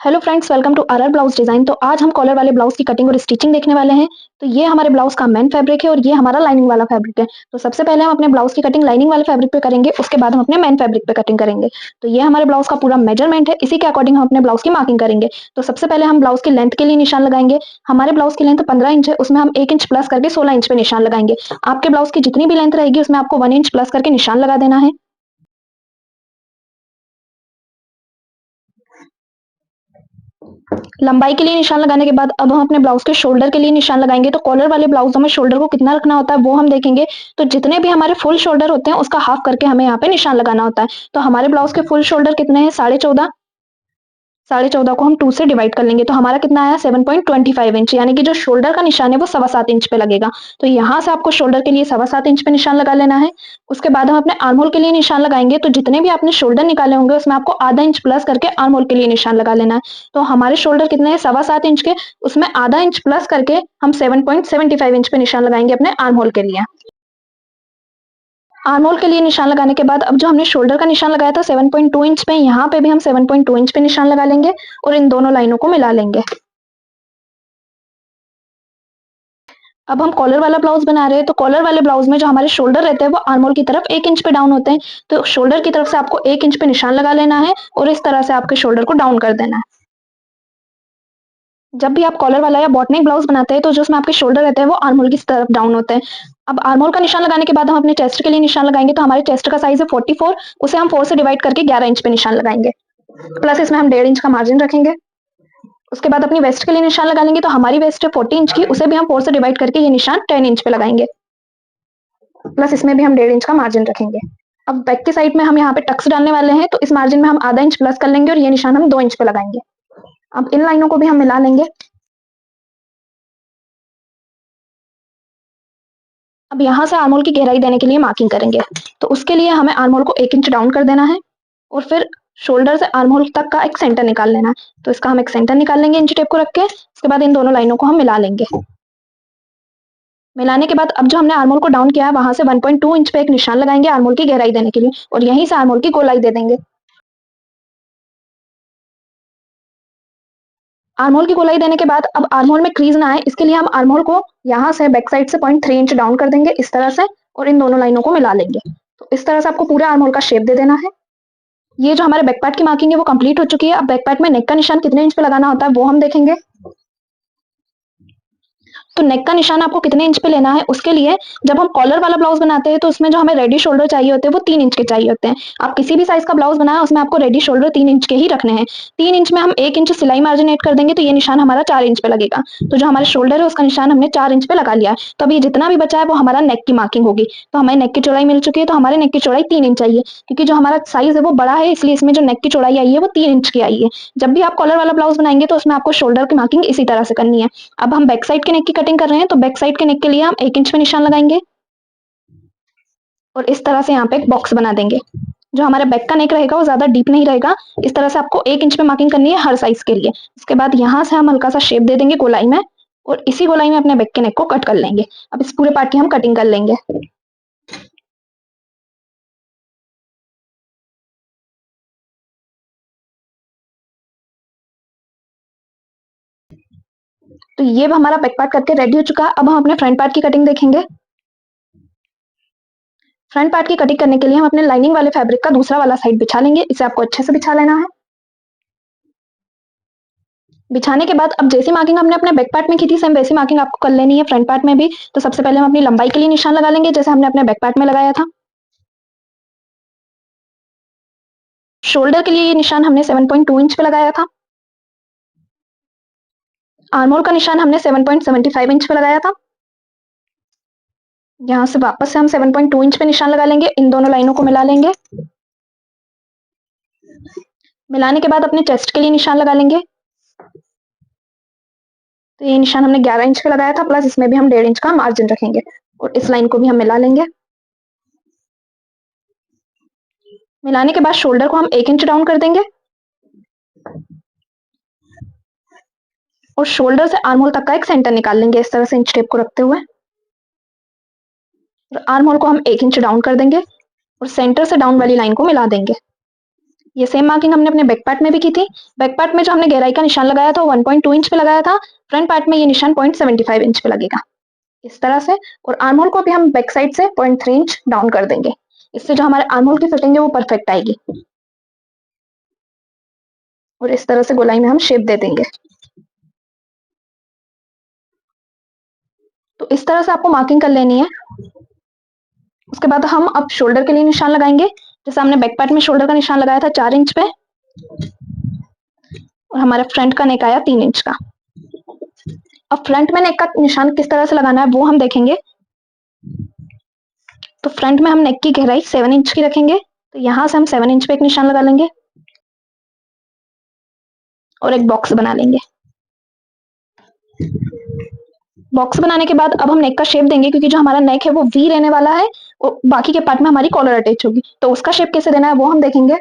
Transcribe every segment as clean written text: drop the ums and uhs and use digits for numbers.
Hello friends, welcome to RR blouse design. तो आज हम कॉलर वाले ब्लाउज की कटिंग और स्टिचिंग देखने वाले हैं। तो ये हमारे ब्लाउज का मेन फैब्रिक है और ये हमारा लाइनिंग वाला फैब्रिक है। तो सबसे पहले हम अपने ब्लाउज की कटिंग लाइनिंग वाले फैब्रिक पे करेंगे, उसके बाद हम अपने मेन फैब्रिक पे कटिंग करेंगे। तो ये हमारे ब्लाउज का पूरा मेजरमेंट है, इसी के अकॉर्डिंग हम अपने ब्लाउज की मार्किंग करेंगे। तो सबसे पहले हम ब्लाउज की लेंथ के लिए निशान लगाएंगे। हमारे ब्लाउज की लेंथ 15 इंच है, उसमें हम 1 इंच प्लस करके 16 इंच पे निशान लगाएंगे। आपके ब्लाउज की जितनी भी लेंथ रहेगी उसमें आपको 1 इंच प्लस करके निशान लगा देना है। लंबाई के लिए निशान लगाने के बाद अब हम अपने ब्लाउज के शोल्डर के लिए निशान लगाएंगे। तो कॉलर वाले ब्लाउजों में शोल्डर को कितना रखना होता है वो हम देखेंगे। तो जितने भी हमारे फुल शोल्डर होते हैं उसका हाफ करके हमें यहाँ पे निशान लगाना होता है। तो हमारे ब्लाउज के फुल शोल्डर कितने हैं? 14.5। 14.5 को हम 2 से डिवाइड कर लेंगे तो हमारा कितना आया? 7.25 इंच, यानी कि जो शोल्डर का निशान है वो 7.25 इंच पे लगेगा। तो यहाँ से आपको शोल्डर के लिए 7.25 इंच पे निशान लगा लेना है। उसके बाद हम अपने आर्म होल के लिए निशान लगाएंगे। तो जितने भी आपने शोल्डर निकाले होंगे उसमें आपको आधा इंच प्लस करके आर्म होल के लिए निशान लगा लेना है। तो हमारे शोल्डर कितने हैं? 7.25 इंच के, उसमें आधा इंच प्लस करके हम 7.75 इंच पे निशान लगाएंगे अपने आर्म होल के लिए। आर्म होल के लिए निशान लगाने के बाद अब जो हमने शोल्डर का निशान लगाया था 7.2 इंच पे, यहाँ पे भी हम 7.2 इंच पे निशान लगा लेंगे और इन दोनों लाइनों को मिला लेंगे। अब हम कॉलर वाला ब्लाउज बना रहे हैं। तो कॉलर वाले ब्लाउज में जो हमारे शोल्डर रहते हैं वो आर्म होल की तरफ 1 इंच पे डाउन होते हैं। तो शोल्डर की तरफ से आपको 1 इंच पे निशान लगा लेना है और इस तरह से आपके शोल्डर को डाउन कर देना है। जब भी आप कॉलर वाला या बॉटनेक ब्लाउज बनाते हैं तो जो उसमें आपके शोल्डर रहते हैं वो आर्म होल की तरफ डाउन होते हैं। अब आर्म होल का निशान लगाने के बाद हम अपने चेस्ट के लिए निशान लगाएंगे। तो हमारे चेस्ट का साइज है 44, उसे हम 4 से डिवाइड करके 11 इंच पे निशान लगाएंगे, प्लस इसमें हम 1.5 इंच का मार्जिन रखेंगे। उसके बाद अपनी वेस्ट के लिए निशान लगा लेंगे। तो हमारी वेस्ट है 40 इंच की, उसे भी हम 4 से डिवाइड करके ये निशान 10 इंच पे लगाएंगे, प्लस इसमें भी हम 1.5 इंच का मार्जिन रखेंगे। अब बैक की साइड में हम यहाँ पे टक्स डालने वाले हैं, तो इस मार्जिन में हम आधा इंच प्लस कर लेंगे और ये निशान हम 2 इंच पे लगाएंगे। अब इन लाइनों को भी हम मिला लेंगे। अब यहाँ से आर्म होल की गहराई देने के लिए मार्किंग करेंगे। तो उसके लिए हमें आर्म होल को 1 इंच डाउन कर देना है और फिर शोल्डर से आर्म होल तक का एक सेंटर निकाल लेना है। तो इसका हम एक सेंटर निकाल लेंगे इंच टेप को रख के। उसके बाद इन दोनों लाइनों को हम मिला लेंगे। मिलाने के बाद अब जो हमने आर्म होल को डाउन किया है वहां से 1.2 इंच पे एक निशान लगाएंगे आर्म होल की गहराई देने के लिए और यहीं से आर्म होल की गोलाई दे देंगे। आर्म होल की गोलाई देने के बाद अब आर्म होल में क्रीज ना आए इसके लिए हम आर्म होल को यहाँ से बैक साइड से 0.3 इंच डाउन कर देंगे इस तरह से और इन दोनों लाइनों को मिला लेंगे। तो इस तरह से आपको पूरे आर्म होल का शेप दे देना है। ये जो हमारे बैक पार्ट की मार्किंग है वो कंप्लीट हो चुकी है। अब बैक पार्ट में नेक का निशान कितने इंच पे लगाना होता है वो हम देखेंगे। तो नेक का निशान आपको कितने इंच पे लेना है उसके लिए, जब हम कॉलर वाला ब्लाउज बनाते हैं तो उसमें जो हमें रेडी शोल्डर चाहिए होते हैं वो 3 इंच के चाहिए होते हैं। आप किसी भी साइज का ब्लाउज बनाए उसमें आपको रेडी शोल्डर 3 इंच के ही रखने हैं। 3 इंच में हम 1 इंच सिलाई मार्जिन ऐड कर देंगे तो ये निशान हमारा 4 इंच पे लगेगा। तो जो हमारे शोल्डर है उसका निशान हमने 4 इंच पे लगा लिया है। तो अभी जितना भी बचा है वो हमारा नेक की मार्किंग होगी। तो हमें नेक की चौड़ाई मिल चुकी है, तो हमारे नेक की चौड़ाई 3 इंच आई है, क्योंकि जो हमारा साइज है वो बड़ा है इसलिए इसमें जो नेक की चौड़ाई आई है वो 3 इंच की आई है। जब भी आप कॉलर वाला ब्लाउज बनाएंगे तो उसमें आपको शोल्डर की मार्किंग इसी तरह से करनी है। अब हम बैक साइड के नेक की कटिंग कर रहे हैं। तो बैक साइड के नेक के लिए हम 1 इंच पे निशान लगाएंगे और इस तरह से यहाँ पे एक बॉक्स बना देंगे। जो हमारा बैक का नेक रहेगा वो ज्यादा डीप नहीं रहेगा। इस तरह से आपको 1 इंच पे मार्किंग करनी है हर साइज के लिए। उसके बाद यहाँ से हम हल्का सा शेप दे देंगे गोलाई में और इसी गोलाई में अपने बैक के नेक को कट कर लेंगे। अब इस पूरे पार्ट की हम कटिंग कर लेंगे। तो ये हमारा बैक पार्ट करके रेडी हो चुका है। अब हम अपने फ्रंट पार्ट की कटिंग देखेंगे। फ्रंट पार्ट की कटिंग करने के लिए हम अपने लाइनिंग वाले फैब्रिक का दूसरा वाला साइड बिछा लेंगे। इसे आपको अच्छे से बिछा लेना है। बिछाने के बाद अब जैसी मार्किंग हमने अपने बैक पार्ट में की थी सेम वैसी मार्किंग आपको कर लेनी है फ्रंट पार्ट में भी। तो सबसे पहले हम अपनी लंबाई के लिए निशान लगा लेंगे जैसे हमने अपने बैक पार्ट में लगाया था। शोल्डर के लिए ये निशान हमने 7.2 इंच पे लगाया था। आर्म होल का निशान हमने 7.75 इंच पे लगाया था। यहाँ से वापस से हम 7.2 इंच पे निशान लगा लेंगे, इन दोनों लाइनों को मिला लेंगे। मिलाने के बाद अपने चेस्ट के लिए निशान लगा लेंगे। तो ये निशान हमने 11 इंच पे लगाया था, प्लस इसमें भी हम 1.5 इंच का मार्जिन रखेंगे और इस लाइन को भी हम मिला लेंगे। मिलाने के बाद शोल्डर को हम 1 इंच डाउन कर देंगे और शोल्डर से आर्म होल तक का एक सेंटर निकाल लेंगे इस तरह से इंच टेप को रखते हुए। और आर्म होल को हम 1 इंच डाउन कर देंगे और सेंटर से डाउन वाली लाइन को मिला देंगे। ये सेम मार्किंग हमने अपने बैक पार्ट में भी की थी। बैक पार्ट में जो हमने गहराई का निशान लगाया था 1.2 इंच पे लगाया था। फ्रंट पार्ट में ये निशान 0.75 इंच पे लगेगा इस तरह से। और आर्म होल को भी हम बैक साइड से 0.3 इंच डाउन कर देंगे। इससे जो हमारे आर्म होल की फिटिंग है वो परफेक्ट आएगी। और इस तरह से गोलाई में हम शेप दे देंगे। तो इस तरह से आपको मार्किंग कर लेनी है। उसके बाद हम अब शोल्डर के लिए निशान लगाएंगे। जैसे हमने बैक पार्ट में शोल्डर का निशान लगाया था 4 इंच पे, और हमारा फ्रंट का नेक आया 3 इंच का। अब फ्रंट में नेक का निशान किस तरह से लगाना है वो हम देखेंगे। तो फ्रंट में हम नेक की गहराई 7 इंच की रखेंगे। तो यहां से हम 7 इंच पे एक निशान लगा लेंगे और एक बॉक्स बना लेंगे। बॉक्स बनाने के बाद अब हम नेक का शेप देंगे, क्योंकि जो हमारा नेक है वो वी रहने वाला है और बाकी के पार्ट में हमारी कॉलर अटैच होगी। तो उसका शेप कैसे देना है वो हम देखेंगे।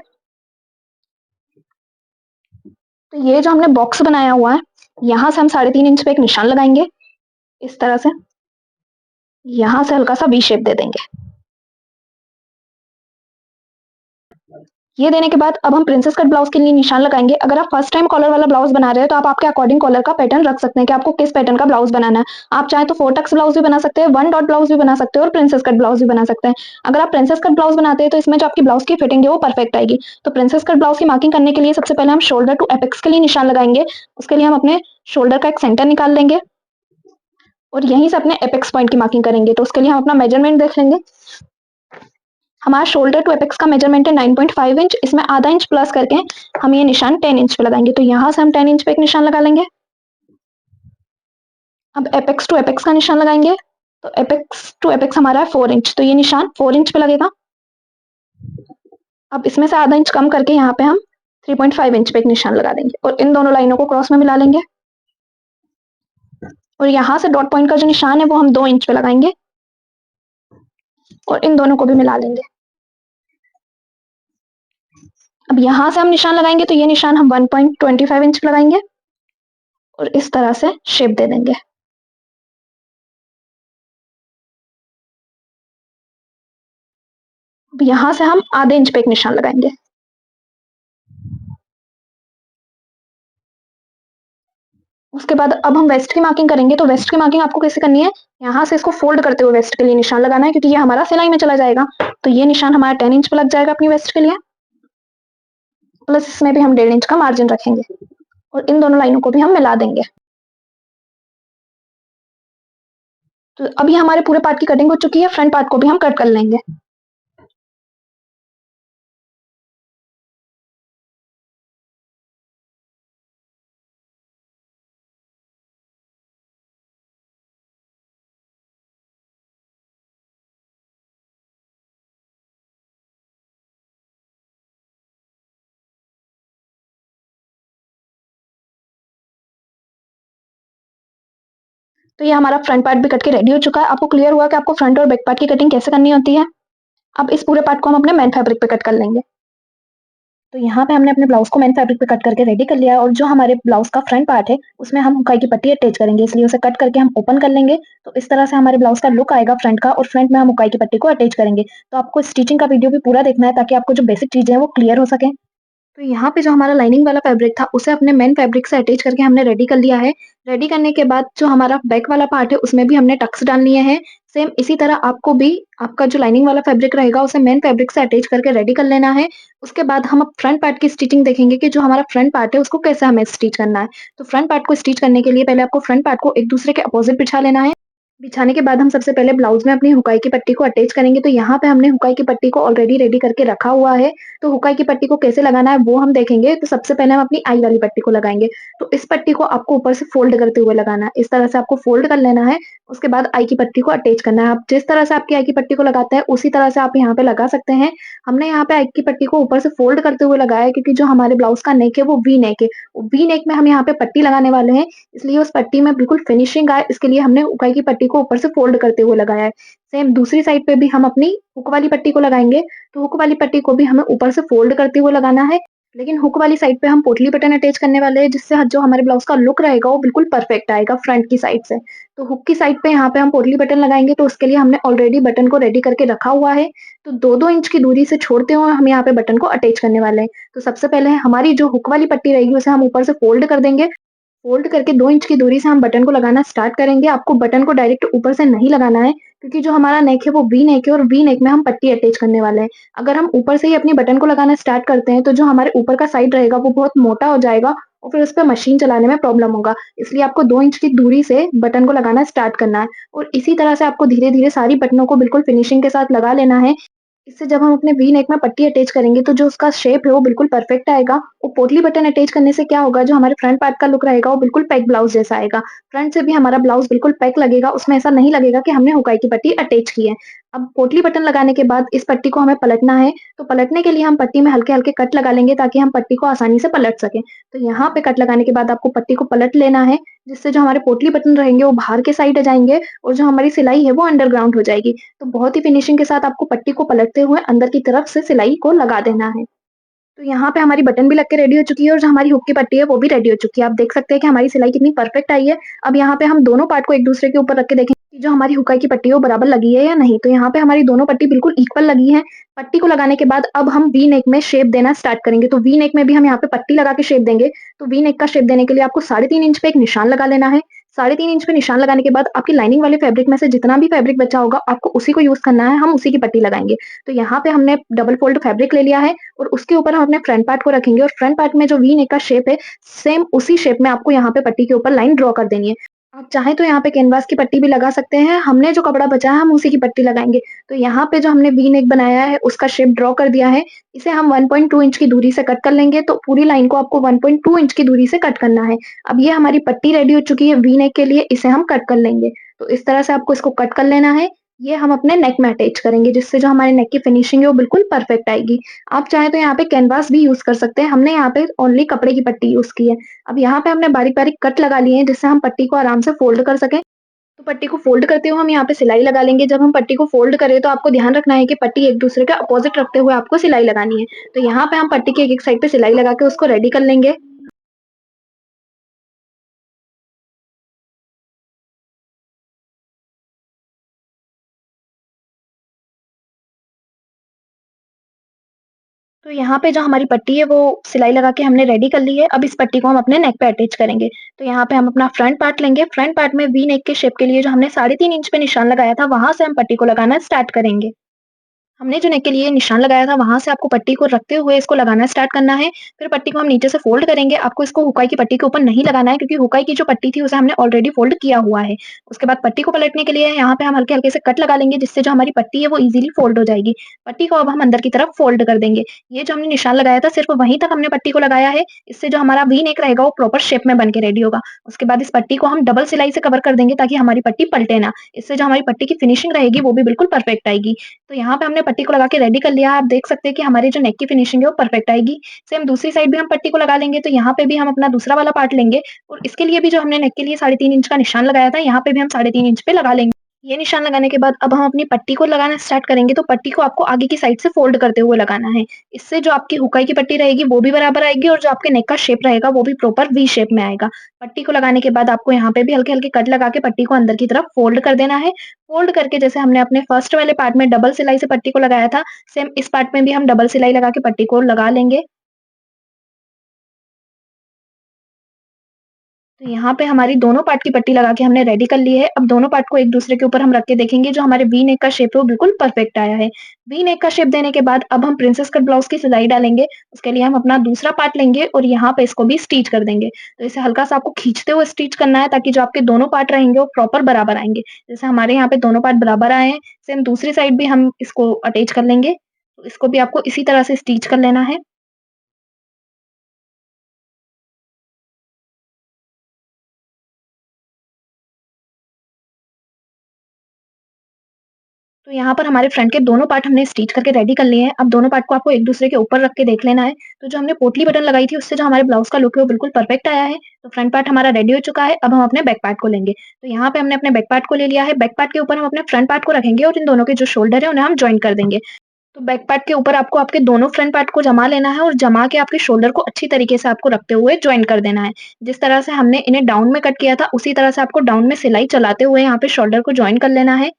तो ये जो हमने बॉक्स बनाया हुआ है, यहां से हम 3.5 इंच पे एक निशान लगाएंगे इस तरह से। यहां से हल्का सा वी शेप दे देंगे। ये देने के बाद अब हम प्रिंसेस कट ब्लाउज के लिए निशान लगाएंगे। अगर आप फर्स्ट टाइम कॉलर वाला ब्लाउज बना रहे हैं तो आप आपके अकॉर्डिंग कॉलर का पैटर्न रख सकते हैं कि आपको किस पैटर्न का ब्लाउज बनाना है। आप चाहे तो 4 टक्स ब्लाउज भी बना सकते हैं, 1 डॉट ब्लाउज भी बना सकते हैं और प्रिंसेस कट ब्लाउज भी बना सकते हैं। अगर आप प्रिंसेस कट ब्लाउज बनाते हैं तो इसमें जो आपकी ब्लाउज की फिटिंग है वो परफेक्ट आएगी। तो प्रिंसेस कट ब्लाउज की मार्किंग करने के लिए सबसे पहले हम शोल्डर टू एपेक्स के लिए निशान लगाएंगे। उसके लिए हम अपने शोल्डर का एक सेंटर निकाल लेंगे और यहीं से अपने एपेक्स पॉइंट की मार्किंग करेंगे। तो उसके लिए हम अपना मेजरमेंट देख लेंगे। हमारा शोल्डर टू एपेक्स का मेजरमेंट है 9.5 इंच। इसमें आधा इंच प्लस करके हम ये निशान 10 इंच पे लगाएंगे। तो यहां से हम 10 इंच पे एक निशान लगा लेंगे। अब एपेक्स टू एपेक्स का निशान लगाएंगे। तो एपेक्स टू एपेक्स हमारा है 4 इंच, तो ये निशान 4 इंच पे लगेगा। अब इसमें से आधा इंच कम करके यहाँ पे हम 3.5 इंच पे एक निशान लगा देंगे और इन दोनों लाइनों को क्रॉस में मिला लेंगे। और यहाँ से डॉट पॉइंट का जो निशान है वो हम 2 इंच पे लगाएंगे और इन दोनों को भी मिला लेंगे। अब यहां से हम निशान लगाएंगे तो ये निशान हम 1.25 इंच पे लगाएंगे और इस तरह से शेप दे देंगे। अब यहां से हम आधे इंच पे एक निशान लगाएंगे। उसके बाद अब हम वेस्ट की मार्किंग करेंगे। तो वेस्ट की मार्किंग आपको कैसे करनी है, यहाँ से इसको फोल्ड करते हुए वेस्ट के लिए निशान लगाना है, क्योंकि ये हमारा सिलाई में चला जाएगा। तो ये निशान हमारा 10 इंच पे लग जाएगा अपनी वेस्ट के लिए। प्लस इसमें भी हम 1.5 इंच का मार्जिन रखेंगे और इन दोनों लाइनों को भी हम मिला देंगे। तो अभी हमारे पूरे पार्ट की कटिंग हो चुकी है। फ्रंट पार्ट को भी हम कट कर लेंगे। तो ये हमारा फ्रंट पार्ट भी कट के रेडी हो चुका है। आपको क्लियर हुआ कि आपको फ्रंट और बैक पार्ट की कटिंग कैसे करनी होती है। अब इस पूरे पार्ट को हम अपने मेन फैब्रिक पे कट कर लेंगे। तो यहाँ पे हमने अपने ब्लाउज को मेन फैब्रिक पे कट करके रेडी कर लिया है और जो हमारे ब्लाउज का फ्रंट पार्ट है उसमें हम हुकाई की पट्टी अटैच करेंगे, इसलिए उसे कट करके हम ओपन कर लेंगे। तो इस तरह से हमारे ब्लाउज का लुक आएगा फ्रंट का, और फ्रंट में हम हुकाई की पट्टी को अटैच करेंगे। तो आपको स्टिचिंग का वीडियो भी पूरा देखना है ताकि आपको जो बेसिक चीजें हैं वो क्लियर हो सके। तो यहाँ पे जो हमारा लाइनिंग वाला फैब्रिक था उसे अपने मेन फैब्रिक से अटैच करके हमने रेडी कर लिया है। रेडी करने के बाद जो हमारा बैक वाला पार्ट है उसमें भी हमने टक्स डाल लिए हैं। सेम इसी तरह आपको भी आपका जो लाइनिंग वाला फैब्रिक रहेगा उसे मेन फैब्रिक से अटैच करके रेडी कर लेना है। उसके बाद हम अब फ्रंट पार्ट की स्टिचिंग देखेंगे कि जो हमारा फ्रंट पार्ट है उसको कैसे हमें स्टिच करना है। तो फ्रंट पार्ट को स्टिच करने के लिए पहले आपको फ्रंट पार्ट को एक दूसरे के अपोजिट बिछा लेना है। बिछाने के बाद हम सबसे पहले ब्लाउज में अपनी हुकाई की पट्टी को अटैच करेंगे। तो यहाँ पे हमने हुकाई की पट्टी को ऑलरेडी रेडी करके रखा हुआ है। तो हुकाई की पट्टी को कैसे लगाना है वो हम देखेंगे। तो सबसे पहले हम अपनी आई वाली पट्टी को लगाएंगे। तो इस पट्टी को आपको ऊपर से फोल्ड करते हुए लगाना है, इस तरह से आपको फोल्ड कर लेना है। उसके बाद आई की पट्टी को अटैच करना है। आप जिस तरह से आपकी आई की पट्टी को लगाते हैं उसी तरह से आप यहाँ पे लगा सकते हैं। हमने यहाँ पे आई की पट्टी को ऊपर से फोल्ड करते हुए लगाया है, क्योंकि जो हमारे ब्लाउज का नेक है वो वी नेक है। वी नेक में हम यहाँ पे पट्टी लगाने वाले हैं, इसलिए उस पट्टी में बिल्कुल फिनिशिंग आए इसके लिए हमने उकाई की पट्टी को ऊपर से फोल्ड करते हुए लगाया है। सेम दूसरी साइड पे भी हम अपनी हुक वाली पट्टी को लगाएंगे। तो हुक वाली पट्टी को भी हमें ऊपर से फोल्ड करते हुए लगाना है, लेकिन हुक वाली साइड पे हम पोटली बटन अटैच करने वाले हैं, जिससे जो हमारे ब्लाउज़ का लुक रहेगा वो बिल्कुल परफेक्ट आएगा फ्रंट की साइड से। तो हुक की साइड पे यहाँ पे हम पोटली बटन लगाएँगे, तो उसके लिए हमने ऑलरेडी बटन को रेडी करके रखा हुआ है। तो 2-2 इंच की दूरी से छोड़ते हुए हम यहाँ पे बटन को अटैच करने वाले हैं। तो सबसे पहले हमारी जो हुक वाली पट्टी रहेगी उसे हम ऊपर से फ़ोल्ड कर देंगे। फ़ोल्ड करके 2 इंच की दूरी से हम बटन को लगाना स्टार्ट करेंगे। आपको बटन को डायरेक्ट ऊपर से नहीं लगाना है, क्योंकि जो हमारा नेक है वो वी नेक है और वी नेक में हम पट्टी अटैच करने वाले हैं। अगर हम ऊपर से ही अपनी बटन को लगाना स्टार्ट करते हैं, तो जो हमारे ऊपर का साइड रहेगा वो बहुत मोटा हो जाएगा और फिर उसपे मशीन चलाने में प्रॉब्लम होगा। इसलिए आपको 2 इंच की दूरी से बटन को लगाना स्टार्ट करना है और इसी तरह से आपको धीरे-धीरे सारी बटनों को बिल्कुल फिनिशिंग के साथ लगा लेना है। इससे जब हम अपने वी नेक में पट्टी अटैच करेंगे, तो जो उसका शेप है वो बिल्कुल परफेक्ट आएगा और पोटली बटन अटैच करने से क्या होगा, जो हमारे फ्रंट पार्ट का लुक रहेगा वो बिल्कुल पैक ब्लाउज़ जैसा आएगा। फ्रंट से भी हमारा ब्लाउज़ बिल्कुल पैक लगेगा, उसमें ऐसा नहीं लगेगा कि हमने हुकाई की पट्टी अटैच की है। अब पोटली बटन लगाने के बाद इस पट्टी को हमें पलटना है, तो पलटने के लिए हम पट्टी में हल्के-हल्के कट लगा लेंगे, ताकि हम पट्टी को आसानी से पलट सकें। तो यहाँ पे कट लगाने के बाद आपको पट्टी को पलट लेना है, जिससे जो हमारे पोटली बटन रहेंगे वो बाहर के साइड आ जाएँगे और जो हमारी सिलाई है वो अंडरग्राउंड हो जाएगी। तो बहुत ही फिनिशिंग के साथ आपको पट्टी को पलटते हुए अंदर की तरफ से सिलाई को लगा देना है। तो यहाँ पे हमारी बटन भी लग के रेडी हो चुकी है और जो हमारी हुक की पट्टी है वो भी रेडी हो चुकी है। आप देख सकते हैं कि हमारी सिलाई कितनी परफेक्ट आई है। अब यहाँ पे हम दोनों पार्ट को एक दूसरे के ऊपर रख के देखेंगे कि जो हमारी हुकाई की पट्टी है वो बराबर लगी है या नहीं। तो यहाँ पे हमारी दोनों पट्टी बिल्कुल इक्वल लगी है। पट्टी को लगाने के बाद अब हम वी नेक में शेप देना स्टार्ट करेंगे। तो वी नेक में भी हम यहाँ पे पट्टी लगा के शेप देंगे। तो वी नेक का शेप देने के लिए आपको 3.5 इंच पे एक निशान लगा लेना है। 3.5 इंच पे निशान लगाने के बाद आपकी लाइनिंग वाले फैब्रिक में से जितना भी फैब्रिक बचा होगा, आपको उसी को यूज़ करना है, हम उसी की पट्टी लगाएँगे। तो यहाँ पे हमने डबल फ़ोल्ड फैब्रिक ले लिया है और उसके ऊपर हम अपने फ्रंट पार्ट को रखेंगे और फ्रंट पार्ट में जो वी नेक का शेप है, सेम उसी शेप में आपको यहाँ पे पट्टी के ऊपर लाइन ड्रॉ कर देनी है। आप चाहें तो यहाँ पे कैनवास की पट्टी भी लगा सकते हैं, हमने जो कपड़ा बचा है हम उसी की पट्टी लगाएँगे। तो यहाँ पे जो हमने वी नेक बनाया है उसका शेप ड्रॉ कर दिया है, इसे हम 1.2 इंच की दूरी से कट कर लेंगे, तो पूरी लाइन को आपको 1.2 इंच की दूरी से कट करना है। अब ये हमारी पट्टी रेडी हो चुकी है वी नेक के लिए, इसे हम कट कर लेंगे। तो इस तरह से आपको इसको कट कर लेना है। ये हम अपने नेक में अटैच करेंगे, जिससे जो हमारे नेक की फिनिशिंग है वो बिल्कुल परफेक्ट आएगी। आप चाहें तो यहाँ पे कैनवास भी यूज़ कर सकते हैं, हमने यहाँ पे ओनली कपड़े की पट्टी यूज़ की है। अब यहाँ पे हमने बारीक-बारीक कट लगा लिए हैं, जिससे हम पट्टी को आराम से फ़ोल्ड कर सकें। तो पट्टी को फ़ोल्ड करते हुए हम यहाँ पे सिलाई लगा लेंगे। जब हम पट्टी को फ़ोल्ड करें तो आपको ध्यान रखना है कि पट्टी एक-दूसरे के अपोज़िट रखते हुए आपको सिलाई लगानी है। तो यहाँ पे हम पट्टी के एक-एक साइड पे सिलाई लगा के उसको रेडी कर लेंगे। तो यहाँ पे जो हमारी पट्टी है वो सिलाई लगा के हमने रेडी कर ली है। अब इस पट्टी को हम अपने नेक पे अटैच करेंगे। तो यहाँ पे हम अपना फ्रंट पार्ट लेंगे। फ्रंट पार्ट में वी नेक के शेप के लिए जो हमने 3.5 इंच पे निशान लगाया था, वहाँ से हम पट्टी को लगाना स्टार्ट करेंगे। हमने जो नेक के लिए निशान लगाया था, वहाँ से आपको पट्टी को रखते हुए इसको लगाना स्टार्ट करना है। फिर पट्टी को हम नीचे से फ़ोल्ड करेंगे। आपको इसको हुकाई की पट्टी के ऊपर नहीं लगाना है, क्योंकि हुकाई की जो पट्टी थी उसे हमने ऑलरेडी फ़ोल्ड किया हुआ है। उसके बाद पट्टी को पलटने के लिए यहाँ पे हम हल्के-हल्के से कट लगा लेंगे, जिससे जो हमारी पट्टी है वो ईज़िली फ़ोल्ड हो जाएगी। पट्टी को अब हम अंदर की तरफ फ़ोल्ड कर देंगे। ये जो हमने निशान लगाया था सिर्फ़ वहीं तक हमने पट्टी को लगाया है। इससे जो हमारा वी नेक रहेगा वो प्रॉपर शेप में बन के रेडी होगा। उसके बाद इस पट्टी को हम डबल सिलाई से कवर कर देंगे, ताकि हमारी पट्टी पलटे ना। इससे जो हमारी पट्टी की फिनिशिंग रहेगी वो भी बिल्कुल परफेक्ट आएगी। तो यहाँ पे हमने पट्टी को लगा के रेडी कर लिया है। आप देख सकते हैं कि हमारी जो नेक की फिनिशिंग है वो परफेक्ट आएगी। सेम दूसरी साइड भी हम पट्टी को लगा लेंगे, तो यहाँ पे भी हम अपना दूसरा वाला पार्ट लेंगे और इसके लिए भी जो हमने नेक के लिए 3.5 इंच का निशान लगाया था, यहाँ पे भी हम 3.5 इंच पे लगा लेंगे। ये निशान लगाने के बाद अब हम अपनी पट्टी को लगाना स्टार्ट करेंगे, तो पट्टी को आपको आगे की साइड से फ़ोल्ड करते हुए लगाना है। इससे जो आपकी हुकाई की पट्टी रहेगी वो भी बराबर आएगी और जो आपके नेक का शेप रहेगा वो भी प्रॉपर वी शेप में आएगा। पट्टी को लगाने के बाद आपको यहाँ पे भी हल्के-हल्के कट लगा के पट्टी को अंदर की तरफ फ़ोल्ड कर देना है। फ़ोल्ड करके जैसे हमने अपने फर्स्ट वाले पार्ट में डबल सिलाई से पट्टी को लगाया था, सेम इस पार्ट में भी हम डबल सिलाई लगा के पट्टी को लगा लेंगे। तो यहाँ पे हमारी दोनों पार्ट की पट्टी लगा के हमने रेडी कर ली है। अब दोनों पार्ट को एक-दूसरे के ऊपर हम रख के देखेंगे, जो हमारे वी नेक का शेप है वो बिल्कुल परफेक्ट आया है। वी नेक का शेप देने के बाद अब हम प्रिंसेस कट ब्लाउज़ की सिलाई डालेंगे। उसके लिए हम अपना दूसरा पार्ट लेंगे और यहाँ पे इसको भी स्टिच कर देंगे। तो इसे हल्का-सा आपको खींचते हुए स्टिच करना है, ताकि जो आपके दोनों पार्ट रहेंगे वो प्रॉपर बराबर आएँगे। जैसे हमारे यहाँ पे दोनों पार्ट बराबर आए हैं, सेम दूसरी साइड भी हम इसको अटैच कर लेंगे। तो इसको भी आपको इसी तरह से स्टिच कर लेना है। तो यहाँ पर हमारे फ्रंट के दोनों पार्ट हमने स्टिच करके रेडी कर लिए हैं। अब दोनों पार्ट को आपको एक-दूसरे के ऊपर रख के देख लेना है। तो जो हमने पोटली बटन लगाई थी उससे जो हमारे ब्लाउज़ का लुक है वो बिल्कुल परफेक्ट आया है। तो फ्रंट पार्ट हमारा रेडी हो चुका है। अब हम अपने बैक पार्ट को लेंगे। तो यहाँ पे हमने अपने बैक पार्ट को ले लिया है। बैक पार्ट के ऊपर हम अपने फ्रंट पार्ट को रखेंगे और इन दोनों के जो शोल्डर है उन्हें हम जॉइन कर देंगे। तो बैक पार्ट के ऊपर आपको आपके दोनों फ्रंट पार्ट को जमा लेना है और जमा के आपके शोल्डर को अच्छी तरीके से आपको रखते हुए जॉइन कर देना है। जिस तरह से हमने इन्हें डाउन में कट किया था, उसी तरह से आपको डाउन में सिलाई चलाते हुए यहाँ पे शोल्डर को जॉइन कर लेना है।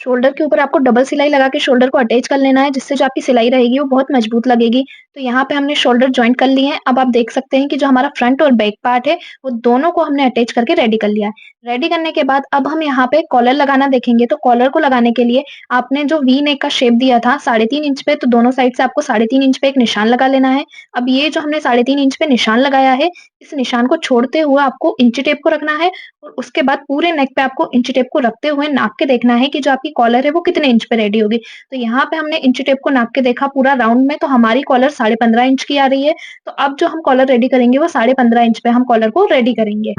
शोल्डर के ऊपर आपको डबल सिलाई लगा के शोल्डर को अटैच कर लेना है, जिससे जो आपकी सिलाई रहेगी वो बहुत मजबूत लगेगी। तो यहाँ पे हमने शोल्डर जॉइंट कर लिए हैं। अब आप देख सकते हैं कि जो हमारा फ्रंट और बैक पार्ट है, वो दोनों को हमने अटैच करके रेडी कर लिया है। रेडी करने के बाद अब हम यहाँ पे कॉलर लगाना देखेंगे। तो कॉलर को लगाने के लिए आपने जो वी नेक का शेप दिया था 3.5 इंच पे, तो दोनों साइड से आपको 3.5 इंच पे एक निशान लगा लेना है। अब ये जो हमने 3.5 इंच पे निशान लगाया है, इस निशान को छोड़ते हुए आपको इंची टेप को रखना है और उसके बाद पूरे नेक पे आपको इंची टेप को रखते हुए नाप के देखना है कि जो आपकी कॉलर है वो कितने इंच पे रेडी होगी। तो यहाँ पे हमने इंची टेप को नाप के देखा पूरा राउंड में, तो हमारी कॉलर 15.5 इंच की आ रही है। तो अब जो हम कॉलर रेडी करेंगे वो 15.5 इंच पे हम कॉलर को रेडी करेंगे।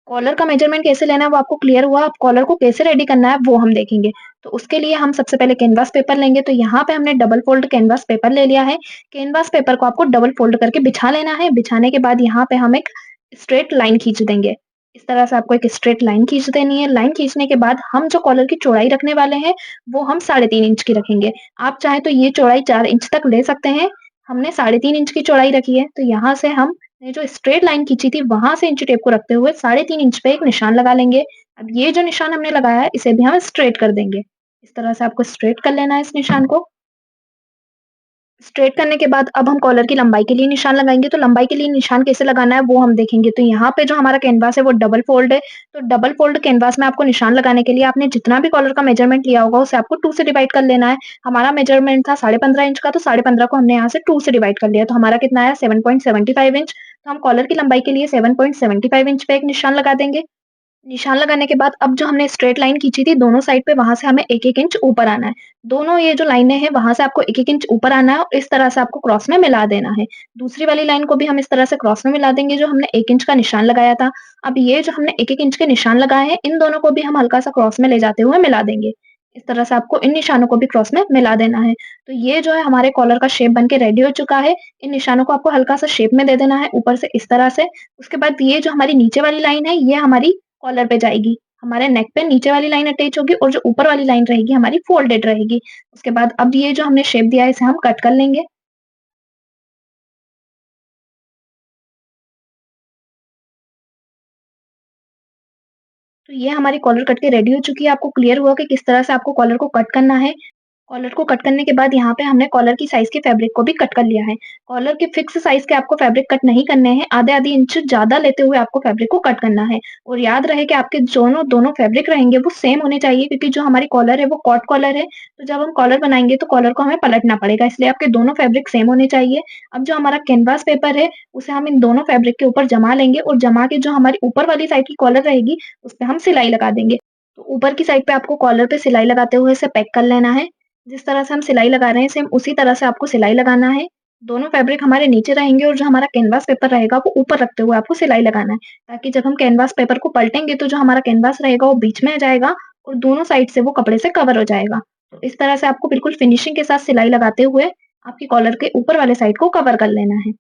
कॉलर का मेजरमेंट कैसे लेना है वो आपको क्लियर हुआ। अब कॉलर को कैसे रेडी करना है वो हम देखेंगे। तो उसके लिए हम सबसे पहले कैनवास पेपर लेंगे। तो यहाँ पे हमने डबल फोल्ड कैनवास पेपर ले लिया है। कैनवास पेपर को आपको डबल फोल्ड करके बिछा लेना है। बिछाने के बाद यहाँ पे हम एक स्ट्रेट लाइन खींच देंगे। इस तरह से आपको एक स्ट्रेट लाइन खींच देनी है। लाइन खींचने के बाद हम जो कॉलर की चौड़ाई रखने वाले हैं, वो हम 3.5 इंच की रखेंगे। आप चाहे तो ये चौड़ाई 4 इंच तक ले सकते हैं। हमने 3.5 इंच की चौड़ाई रखी है। तो यहाँ से हम ने जो स्ट्रेट लाइन खींची थी, वहाँ से इंची टेप को रखते हुए 3.5 इंच पे एक निशान लगा लेंगे। अब ये जो निशान हमने लगाया है, इसे भी हम स्ट्रेट कर देंगे। इस तरह से आपको स्ट्रेट कर लेना है इस निशान को। स्ट्रेट करने के बाद अब हम कॉलर की लंबाई के लिए निशान लगाएँगे। तो लंबाई के लिए निशान कैसे लगाना है वो हम देखेंगे। तो यहाँ पे जो हमारा कैनवास है वो डबल फ़ोल्ड है। तो डबल फ़ोल्ड कैनवास में आपको निशान लगाने के लिए आपने जितना भी कॉलर का मेज़रमेंट लिया होगा उसे आपको 2 से डिवाइड कर लेना है। हमारा मेज़रमेंट था 15.5 इंच का, तो 15.5 को हमने यहाँ से 2 से डिवाइड कर लिया। तो हमारा कितना आया 7.75 इंच। तो हम कॉलर की लंबाई के लिए 7.75 इंच पे एक निशान लगा देंगे। निशान लगाने के बाद अब जो हमने स्ट्रेट लाइन खींची थी दोनों साइड पे, वहाँ से हमें 1-1 इंच ऊपर आना है। दोनों ये जो लाइनें हैं वहाँ से आपको 1-1 इंच ऊपर आना है और इस तरह से आपको क्रॉस में मिला देना है। दूसरी वाली लाइन को भी हम इस तरह से क्रॉस में मिला देंगे जो हमने 1 इंच का निशान लगाया था। अब ये जो हमने 1-1 इंच के निशान लगाए हैं, इन दोनों को भी हम हल्का-सा क्रॉस में ले जाते हुए मिला देंगे। इस तरह से आपको इन निशानों को भी क्रॉस में मिला देना है। तो ये जो है हमारे कॉलर का शेप बन के रेडी हो चुका है। इन निशानों को आपको हल्का-सा शेप में दे देना है ऊपर से इस तरह से। उसके बाद ये जो हमारी नीचे वाली लाइन है, ये हमारी कॉलर पे जाएगी। हमारे नेक पे नीचे वाली लाइन अटैच होगी और जो ऊपर वाली लाइन रहेगी हमारी फोल्डेड रहेगी। उसके बाद अब ये जो हमने शेप दिया है इसे हम कट कर लेंगे। तो ये हमारी कॉलर कट के रेडी हो चुकी है। आपको क्लियर हुआ कि किस तरह से आपको कॉलर को कट करना है। कॉलर को कट करने के बाद यहाँ पे हमने कॉलर की साइज़ के फैब्रिक को भी कट कर लिया है। कॉलर के फिक्स साइज़ के आपको फैब्रिक कट नहीं करने हैं, आधे-आधे इंच ज़्यादा लेते हुए आपको फैब्रिक को कट करना है। और याद रहे कि आपके दोनों दोनों फैब्रिक रहेंगे वो सेम होने चाहिए, क्योंकि जो हमारी कॉलर है वो कॉट कॉलर है, तो जब हम कॉलर बनाएँगे तो कॉलर को हमें पलटना पड़ेगा, इसलिए आपके दोनों फैब्रिक सेम होने चाहिए। अब जो हमारा कैनवास पेपर है, उसे हम इन दोनों फैब्रिक के ऊपर जमा लेंगे और जमा के जो हमारी ऊपर वाली साइड की कॉलर रहेगी, उसपे हम सिलाई लगा देंगे। तो ऊपर की साइड पे आपको कॉलर पे सिलाई लगाते हुए इसे पैक कर लेना है। जिस तरह से हम सिलाई लगा रहे हैं सेम उसी तरह से आपको सिलाई लगाना है। दोनों फैब्रिक हमारे नीचे रहेंगे और जो हमारा कैनवास पेपर रहेगा वो ऊपर रखते हुए आपको सिलाई लगाना है, ताकि जब हम कैनवास पेपर को पलटेंगे तो जो हमारा कैनवास रहेगा वो बीच में आ जाएगा और दोनों साइड से वो कपड़े से कवर हो जाएगा। तो इस तरह से आपको बिल्कुल फिनिशिंग के साथ सिलाई लगाते हुए आपकी कॉलर के ऊपर वाले साइड को कवर कर लेना है।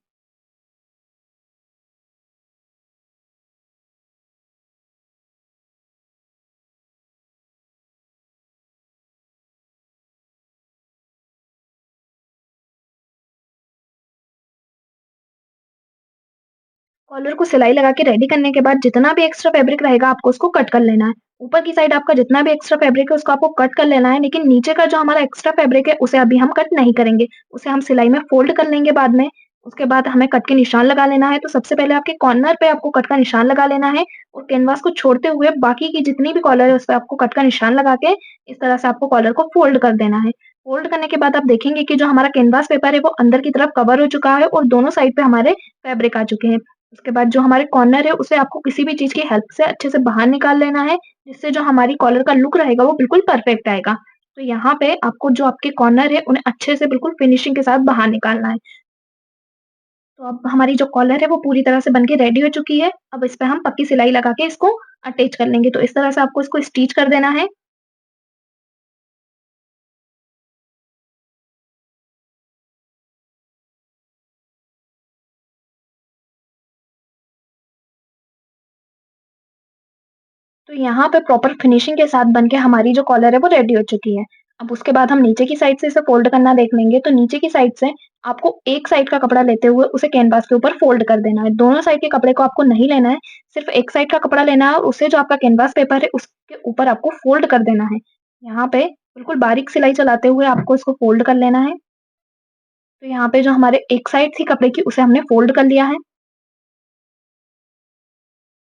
कॉलर को सिलाई लगा के रेडी करने के बाद जितना भी एक्स्ट्रा फैब्रिक रहेगा आपको उसको कट कर लेना है। ऊपर की साइड आपका जितना भी एक्स्ट्रा फैब्रिक है उसको आपको कट कर लेना है, लेकिन नीचे का जो हमारा एक्स्ट्रा फैब्रिक है उसे अभी हम कट नहीं करेंगे। उसे हम सिलाई में फ़ोल्ड कर लेंगे बाद में। उसके बाद हमें कट के निशान लगा लेना है। तो सबसे पहले आपके कॉर्नर पे आपको कट का निशान लगा लेना है और कैनवास को छोड़ते हुए बाकी की जितनी भी कॉलर है उस पे आपको कट का निशान लगा के इस तरह से आपको कॉलर को फ़ोल्ड कर देना है। फ़ोल्ड करने के बाद आप देखेंगे कि जो हमारा कैनवास पेपर है वो अंदर की तरफ कवर हो चुका है और दोनों साइड पे हमारे फैब्रिक आ चुके हैं। उसके बाद जो हमारे कॉर्नर है उसे आपको किसी भी चीज़ की हेल्प से अच्छे से बाहर निकाल लेना है, जिससे जो हमारी कॉलर का लुक रहेगा वो बिल्कुल परफेक्ट आएगा। तो यहाँ पे आपको जो आपके कॉर्नर है उन्हें अच्छे से बिल्कुल फिनिशिंग के साथ बाहर निकालना है। तो अब हमारी जो कॉलर है वो पूरी तरह से बन के रेडी हो चुकी है। अब इस पे हम पक्की सिलाई लगा के इसको अटैच कर लेंगे। तो इस तरह से आपको इसको स्टिच कर देना है। तो यहाँ पे प्रॉपर फिनिशिंग के साथ बन के हमारी जो कॉलर है वो रेडी हो चुकी है। अब उसके बाद हम नीचे की साइड से इसे फ़ोल्ड करना देख लेंगे, तो नीचे की साइड से आपको एक साइड का कपड़ा लेते हुए उसे कैनवास के ऊपर फ़ोल्ड कर देना है। दोनों साइड के कपड़े को आपको नहीं लेना है, सिर्फ़ एक साइड का कपड़ा लेना है और उसे जो आपका कैनवास पेपर है उसके ऊपर आपको फ़ोल्ड कर देना है। यहाँ पे बिल्कुल बारीक सिलाई चलाते हुए आपको इसको फ़ोल्ड कर लेना है। तो यहाँ पे जो हमारे एक साइड थी कपड़े की उसे हमने फ़ोल्ड कर लिया है।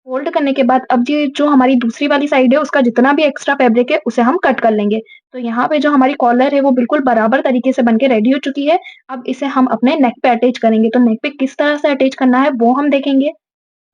फ़ोल्ड करने के बाद अब ये जो हमारी दूसरी वाली साइड है उसका जितना भी एक्स्ट्रा फैब्रिक है उसे हम कट कर लेंगे। तो यहाँ पे जो हमारी कॉलर है वो बिल्कुल बराबर तरीके से बन के रेडी हो चुकी है। अब इसे हम अपने नेक पे अटैच करेंगे। तो नेक पे किस तरह से अटैच करना है वो हम देखेंगे।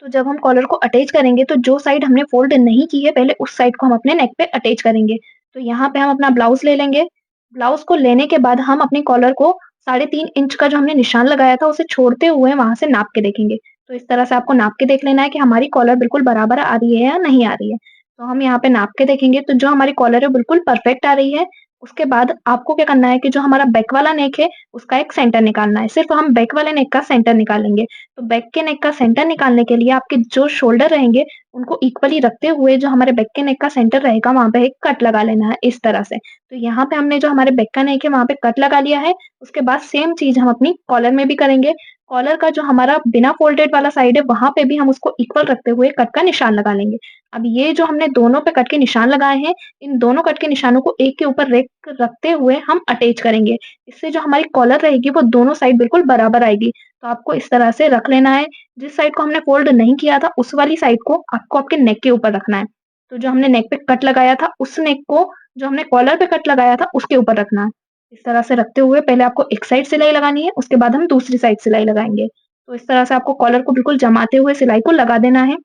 तो जब हम कॉलर को अटैच करेंगे तो जो साइड हमने फ़ोल्ड नहीं की है पहले उस साइड को हम अपने नेक पे अटैच करेंगे। तो यहाँ पे हम अपना ब्लाउज़ ले लेंगे। ब्लाउज़ को लेने के बाद हम अपनी कॉलर को 3.5 इंच का जो हमने निशान लगाया था उसे छोड़ते हुए वहाँ से नाप के देखेंगे। तो इस तरह से आपको नाप के देख लेना है कि हमारी कॉलर बिल्कुल बराबर आ रही है या नहीं आ रही है। तो हम यहाँ पे नाप के देखेंगे तो जो हमारी कॉलर है बिल्कुल परफेक्ट आ रही है। उसके बाद आपको क्या करना है कि जो हमारा बैक वाला नेक है उसका एक सेंटर निकालना है। सिर्फ़ हम बैक वाले नेक का सेंटर निकालेंगे। तो बैक के नेक का सेंटर निकालने के लिए आपके जो शोल्डर रहेंगे, उनको इक्वली रखते हुए जो हमारे बैक के नेक का सेंटर रहेगा, वहाँ पे एक कट लगा लेना है इस तरह से। तो यहाँ पे हमने जो हमारे बैक का नेक है, वहाँ पे कट लगा लिया है। उसके बाद सेम चीज़ हम अपनी कॉलर में भी करेंगे। कॉलर का जो हमारा बिना फ़ोल्डेड वाला साइड है, वहाँ पे भी हम उसको इक्वल रखते हुए कट का निशान लगा लेंगे। अब ये जो हमने दोनों पे कट के निशान लगाए हैं, इन दोनों कट के निशानों को एक के ऊपर एक रखते हुए हम अटैच करेंगे। इससे जो हमारी कॉलर रहेगी, वो दोनों साइड बिल्कुल बराबर आएगी। तो आपको इस तरह से रख लेना है। जिस साइड को हमने फ़ोल्ड नहीं किया था, उस वाली साइड को आपको आपके नेक के ऊपर रखना है। तो जो हमने नेक पे कट लगाया था, उस नेक को जो हमने कॉलर पे कट लगाया था, उसके ऊपर रखना है। इस तरह से रखते हुए पहले आपको एक साइड सिलाई लगानी है, उसके बाद हम दूसरी साइड सिलाई लगाएँगे। तो इस तरह से आपको कॉलर को बिल्कुल जमाते हुए सिलाई को लगा देना है।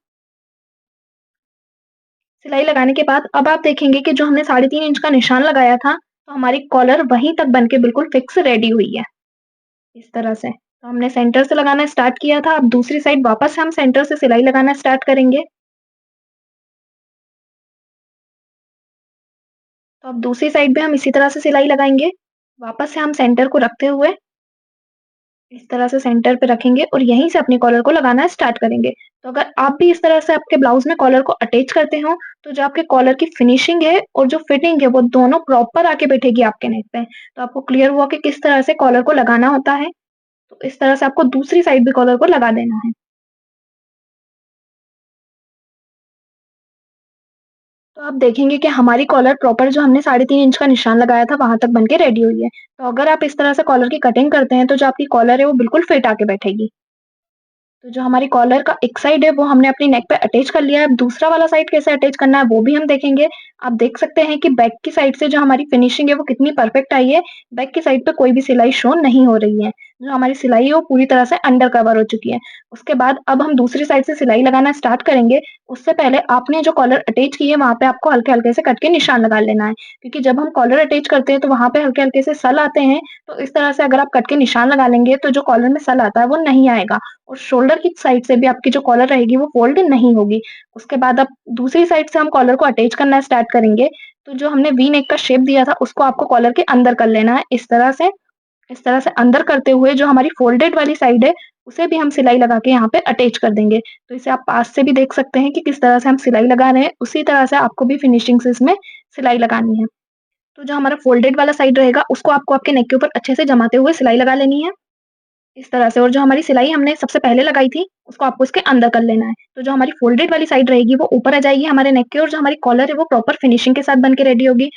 सिलाई लगाने के बाद अब आप देखेंगे कि जो हमने 3.5 इंच का निशान लगाया था, तो हमारी कॉलर वहीं तक बन के बिल्कुल फिक्स रेडी हुई है। इस तरह से। तो हमने सेंटर से लगाना स्टार्ट किया था, अब दूसरी साइड वापस से हम सेंटर से सिलाई लगाना स्टार्ट करेंगे। तो अब दूसरी साइड भी हम इसी तरह से सिलाई लगाएँगे। वापस से हम सेंटर को रखते हुए इस तरह से सेंटर पे रखेंगे और यहीं से अपनी कॉलर को लगाना स्टार्ट करेंगे। तो अगर आप भी इस तरह से आपके ब्लाउज़ में कॉलर को अटैच करते हो, तो जो आपके कॉलर की फिनिशिंग है और जो फिटिंग है, वो दोनों प्रॉपर आके बैठेगी आपके नेक पे। तो आपको क्लियर हुआ कि किस तरह से कॉलर को लगाना होता है। तो इस तरह से आपको दूसरी साइड भी कॉलर को लगा देना है। तो आप देखेंगे कि हमारी कॉलर प्रॉपर जो हमने 3.5 इंच का निशान लगाया था, वहाँ तक बन के रेडी हुई है। तो अगर आप इस तरह से कॉलर की कटिंग करते हैं, तो जो आपकी कॉलर है, वो बिल्कुल फिट आके बैठेगी। तो जो हमारी कॉलर का एक साइड है वो हमने अपनी नेक पे अटैच कर लिया है। अब दूसरा वाला साइड कैसे अटैच करना है वो भी हम देखेंगे। आप देख सकते हैं कि बैक की साइड से जो हमारी फिनिशिंग है वो कितनी परफेक्ट आई है। बैक की साइड पे कोई भी सिलाई शो नहीं हो रही है। जो हमारी सिलाई है वो पूरी तरह से अंडर कवर हो चुकी है। उसके बाद अब हम दूसरी साइड से सिलाई लगाना स्टार्ट करेंगे। उससे पहले आपने जो कॉलर अटैच की है वहाँ पे आपको हल्के-हल्के से कट के निशान लगा लेना है। क्योंकि जब हम कॉलर अटैच करते हैं तो वहाँ पे हल्के-हल्के से सल आते हैं। तो इस तरह से अगर आप कट के निशान लगा लेंगे तो जो कॉलर में सल आता है वो नहीं आएगा। और शोल्डर की साइड से भी आपकी जो कॉलर रहेगी वो फ़ोल्ड नहीं होगी। उसके बाद आप दूसरी साइड से हम कॉलर को अटैच करना स्टार्ट करेंगे, तो जो हमने वी नेक का शेप दिया था उसको आपको कॉलर के अंदर कर लेना है इस तरह से। इस तरह से अंदर करते हुए जो हमारी फ़ोल्डेड वाली साइड है, उसे भी हम सिलाई लगा के यहाँ पे अटैच कर देंगे। तो इसे आप पास से भी देख सकते हैं कि किस तरह से हम सिलाई लगा रहे हैं, उसी तरह से आपको भी फिनिशिंग से इसमें सिलाई लगानी है। तो जो हमारा फ़ोल्डेड वाला साइड रहेगा उसको आपको आपके नेक के ऊपर अच्छे से जमाते हुए सिलाई लगा लेनी है। इस तरह से और जो हमारी सिलाई हमने सबसे पहले लगाई थी, उसको आपको इसके अंदर कर लेना है। तो जो हमारी फ़ोल्डेड वाली साइड रहेगी वो ऊपर आ जाएगी हमारे नेक के और जो हमारी कॉलर है वो प्रॉपर फिनिशिंग के साथ बन के रेडी होगी।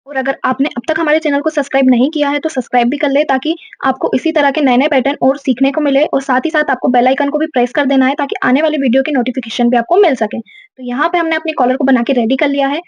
और अगर आपने अब तक हमारे चैनल को सब्सक्राइब नहीं किया है तो सब्सक्राइब भी कर लें ताकि आपको इसी तरह के नए-नए पैटर्न और सीखने को मिले और साथ ही साथ आपको बेल आइकन को भी प्रेस कर देना है ताकि आने वाली वीडियो की नोटिफ़िकेशन भी आपको मिल सके। तो यहाँ पे हमने अपनी कॉलर को बना के रेडी कर लिया है।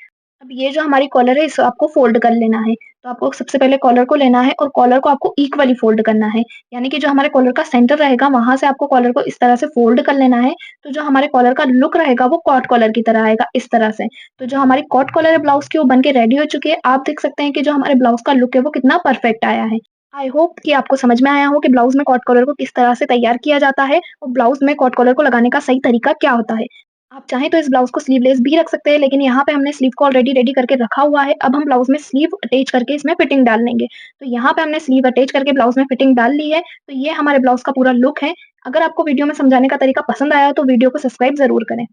अब ये जो हमारी कॉलर है इसे आपको फ़ोल्ड कर लेना है। तो आपको सबसे पहले कॉलर को लेना है और कॉलर को आपको इक्वली फ़ोल्ड करना है। यानी कि जो हमारे कॉलर का सेंटर रहेगा वहाँ से आपको कॉलर को इस तरह से फ़ोल्ड कर लेना है। तो जो हमारे कॉलर का लुक रहेगा वो कॉट कॉलर की तरह आएगा इस तरह से। तो जो हमारी कॉट कॉलर है ब्लाउज़ की वो बन के रेडी हो चुकी है। आप देख सकते हैं कि जो हमारे ब्लाउज़ का लुक है वो कितना परफेक्ट आया है। आई होप कि आपको समझ में आया हो कि ब्लाउज़ में कॉट कॉलर को किस तरह से तैयार किया जाता है और ब्लाउज़ में कॉट कॉलर को लगाने का सही तरीका क्या होता है। आप चाहें तो इस ब्लाउज़ को स्लीवलेस भी रख सकते हैं, लेकिन यहाँ पे हमने स्लीव को ऑलरेडी रेडी करके रखा हुआ है। अब हम ब्लाउज़ में स्लीव अटैच करके इसमें फिटिंग डाल लेंगे। तो यहाँ पे हमने स्लीव अटैच करके ब्लाउज़ में फिटिंग डाल ली है। तो ये हमारे ब्लाउज़ का पूरा लुक है। अगर आपको वीडियो में समझाने का तरीका पसंद आया हो तो वीडियो को सब्सक्राइब ज़रूर करें।